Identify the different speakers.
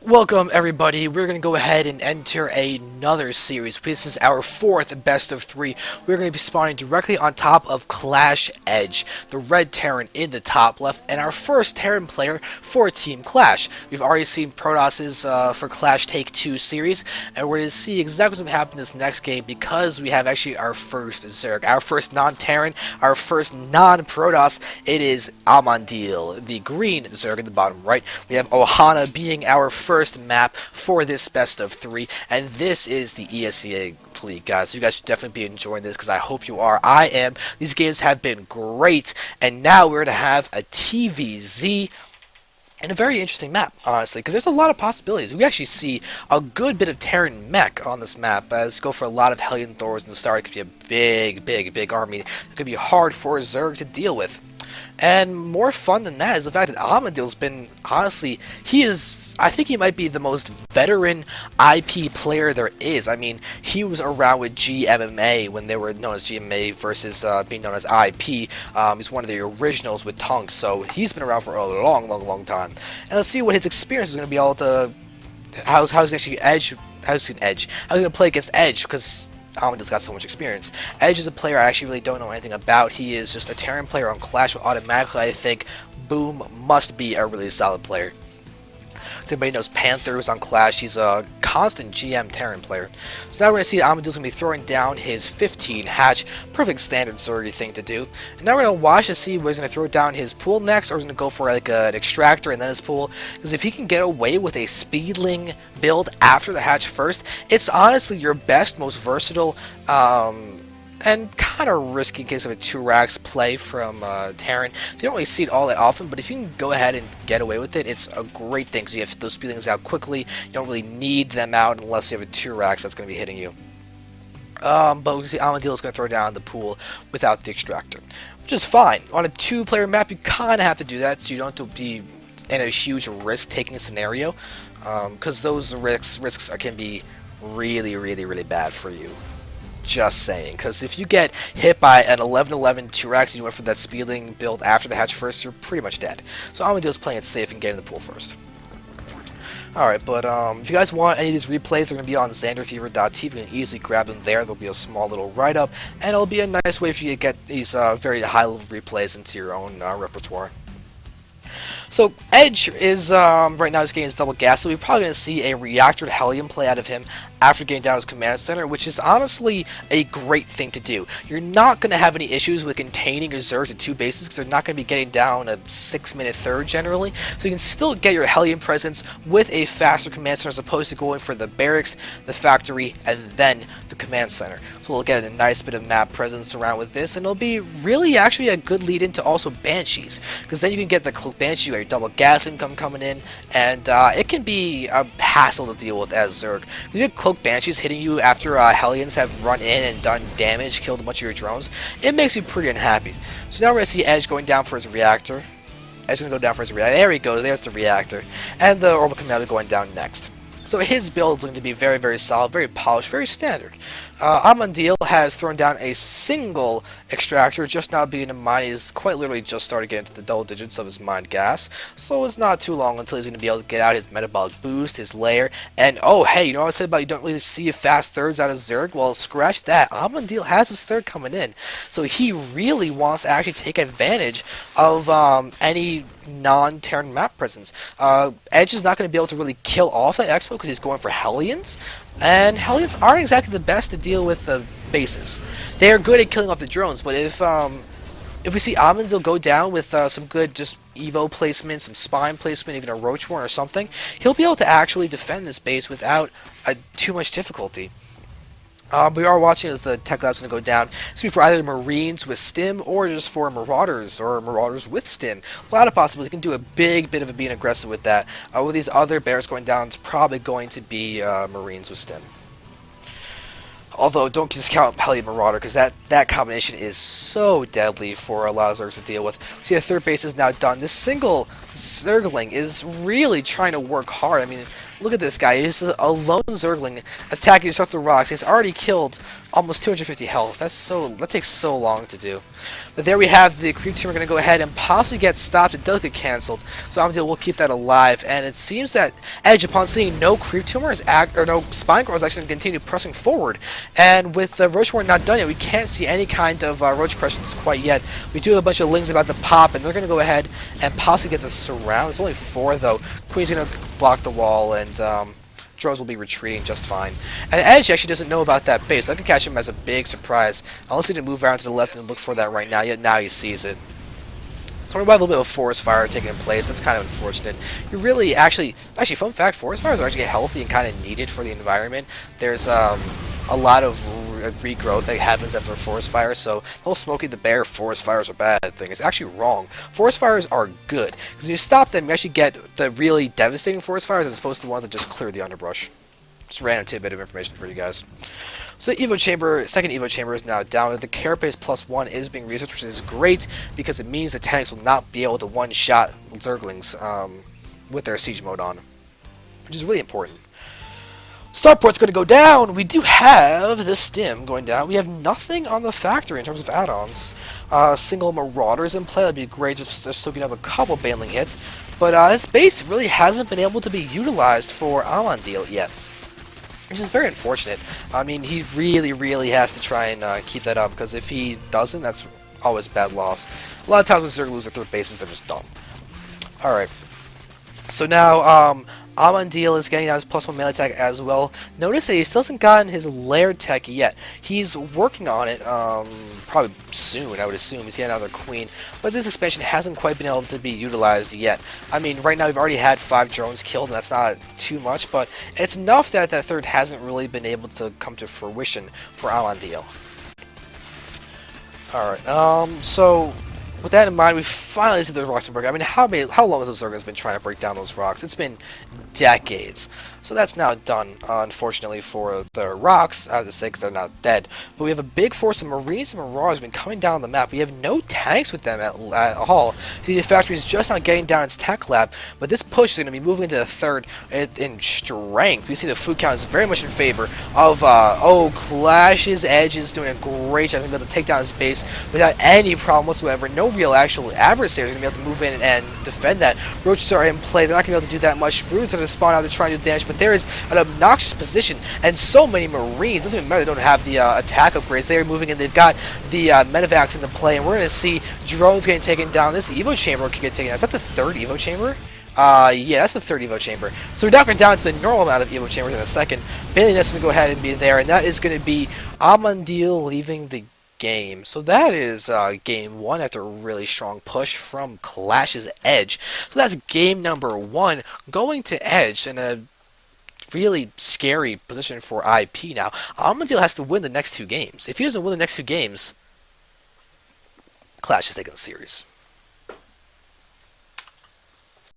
Speaker 1: Welcome everybody, we're going to go ahead and enter another series. This is our fourth best of three. We're going to be spawning directly on top of Clash Edge, the red Terran in the top left, and our first Terran player for Team Clash. We've already seen Protos's for Clash Take 2 series, and we're going to see exactly what's going to happen in this next game because we have actually our first Zerg, our first non-Terran, our first non-Protoss. It is Amandil, the green Zerg in the bottom right. We have Ohana being our first map for this best of three, and this is the ESEA Fleet, guys. So you guys should definitely be enjoying this because I hope you are. I am. These games have been great, and now we're going to have a TVZ and a very interesting map, honestly, because there's a lot of possibilities. We actually see a good bit of Terran mech on this map. As go for a lot of Hellion Thors in the start. It could be a big army. It could be hard for Zerg to deal with. And more fun than that is the fact that Amandil's been, honestly, I think he might be the most veteran IP player there is. I mean, he was around with GMMA when they were known as GMMA versus being known as IP. He's one of the originals with Tonks, so he's been around for a long time. And let's see what his experience is going to be able to, how's he going to play against Edge, because Amandil's got so much experience. Edge is a player I actually really don't know anything about. He is just a Terran player on Clash, but automatically I think, boom, must be a really solid player. So everybody knows Panther was on Clash. He's a constant GM Terran player. So now we're going to see that Amandil's going to be throwing down his 15 hatch. Perfect standard Zergy thing to do. And now we're going to watch to see whether he's going to throw down his pool next, or he's going to go for like an extractor and then his pool. Because if he can get away with a speedling build after the hatch first, it's honestly your best, most versatile, and kind of risky in case of a 2-racks play from Terran. So you don't really see it all that often, but if you can go ahead and get away with it, it's a great thing. So you have those speedlings out quickly. You don't really need them out unless you have a 2-racks that's going to be hitting you. But we see Amandil is going to throw down the pool without the extractor, which is fine. On a 2-player map, you kind of have to do that, so you don't have to be in a huge risk-taking scenario, because those risks can be really bad for you. Just saying, because if you get hit by an 11-11 2-racks and you went for that speedling build after the hatch first, you're pretty much dead. So Amandil's playing it safe and getting the pool first. Alright, but if you guys want any of these replays, they're going to be on zanderfeverSC. You can easily grab them there. There'll be a small little write-up, and it'll be a nice way for you to get these very high-level replays into your own repertoire. So Edge is right now his game is double gas, so we're probably going to see a reactor to Hellion play out of him after getting down his command center, which is honestly a great thing to do. You're not going to have any issues with containing your Zerg to 2 bases because they're not going to be getting down a 6-minute third generally, so you can still get your Hellion presence with a faster command center as opposed to going for the barracks, the factory, and then the command center. So we'll get a nice bit of map presence around with this, and it'll be really actually a good lead into also Banshees, because then you can get the Cloak Banshee, your double gas income coming in, and it can be a hassle to deal with as Zerg. You get Cloak Banshees hitting you after Hellions have run in and done damage, killed a bunch of your drones. It makes you pretty unhappy. So now we're going to see Edge going down for his reactor. Edge's going to go down for his reactor. There he goes, there's the reactor. And the orbital commander going down next. So his build is going to be very solid, very polished, very standard. Amandil has thrown down a single extractor, just now being in mine. He's quite literally just started getting to the double digits of his mined gas, so it's not too long until he's going to be able to get out his metabolic boost, his lair, and oh hey, you know what I said about you don't really see fast thirds out of Zerg? Well, scratch that. Amandil has his third coming in, so he really wants to actually take advantage of any non-Terran map presence. Edge is not going to be able to really kill off that Expo because he's going for Hellions, and Hellions aren't exactly the best to deal with the bases. They are good at killing off the drones, but if we see Amandil go down with some good just Evo placement, some spine placement, even a Roach Warren or something, he'll be able to actually defend this base without too much difficulty. We are watching as the tech lab's going to go down. It's going to be for either Marines with Stim or just for Marauders or Marauders with Stim. A lot of possibilities. You can do a big bit of being aggressive with that. With these other bears going down, it's probably going to be Marines with Stim. Although, don't discount Hellion Marauder, because that combination is so deadly for a lot of Zergs to deal with. See, the third base is now done. This single Zergling is really trying to work hard. I mean, Look at this guy. He's a lone Zergling attacking destructive rocks. He's already killed almost 250 health. That takes so long to do. But there we have the creep team. We're going to go ahead and possibly get stopped. It does get cancelled. So Amandil will keep that alive. And it seems that Edge, upon seeing no creep tumor, or no spine growth, is actually going to continue pressing forward. And with the Roach War not done yet, we can't see any kind of Roach presence quite yet. We do have a bunch of Lings about to pop, and they're going to go ahead and possibly get the surround. It's only 4 though. Queen's going to block the wall, and drones will be retreating just fine. And Edge actually doesn't know about that base. I can catch him as a big surprise. Unless he didn't move around to the left and look for that right now, yet now he sees it. So we're about a little bit of forest fire taking place. That's kind of unfortunate. You really actually, fun fact, forest fires are actually healthy and kind of needed for the environment. There's a lot of regrowth that happens after a forest fire, so the whole Smokey the Bear forest fires are bad thing is actually wrong. Forest fires are good, because when you stop them, you actually get the really devastating forest fires as opposed to the ones that just clear the underbrush. Just a random tidbit of information for you guys. So the Evo Chamber, second Evo Chamber is now down. The Carapace +1 is being researched, which is great, because it means the tanks will not be able to one-shot Zerglings with their siege mode on, which is really important. Starport's going to go down. We do have the stim going down. We have nothing on the factory in terms of add-ons. Single Marauders in play. That'd be great, just soaking up a couple Baneling hits. But this base really hasn't been able to be utilized for Amandil yet, which is very unfortunate. I mean, he really has to try and keep that up, because if he doesn't, that's always a bad loss. A lot of times when Zerg lose their third bases, they're just dumb. Alright. So now, Amandil is getting out his +1 melee attack as well. Notice that he still hasn't gotten his lair tech yet. He's working on it, probably soon, I would assume. He's getting another queen. But this expansion hasn't quite been able to be utilized yet. I mean, right now we've already had 5 drones killed, and that's not too much, but it's enough that that third hasn't really been able to come to fruition for Amandil. Alright, so with that in mind, we finally see those rocks break. I mean, how long has those Zergers been trying to break down those rocks? It's been decades. So that's now done, unfortunately, for the rocks, I have to say, because they're not dead. But we have a big force of Marines and Marauders been coming down the map. We have no tanks with them at all. See, the factory is just not getting down its tech lab, but this push is going to be moving into the third in strength. We see the food count is very much in favor of, Clash's Edge is doing a great job of being able to take down his base without any problem whatsoever. No real actual adversaries are going to be able to move in and defend that. Roaches are in play. They're not going to be able to do that much. Brutes are going to spawn out to try and do damage, but there is an obnoxious position, and so many Marines. Doesn't even matter they don't have the attack upgrades. They're moving in. They've got the medevacs into play, and we're going to see drones getting taken down. This Evo Chamber can get taken down. Is that the third Evo Chamber? Yeah, that's the third Evo Chamber. So we're now going down to the normal amount of Evo Chambers in a second. Bailey is going to go ahead and be there, and that is going to be Amandil leaving the game. So that is game 1 after a really strong push from Clash's Edge. So that's game number 1 going to Edge in a really scary position for IP now. Amandil has to win the next 2 games. If he doesn't win the next 2 games, Clash is taking the series.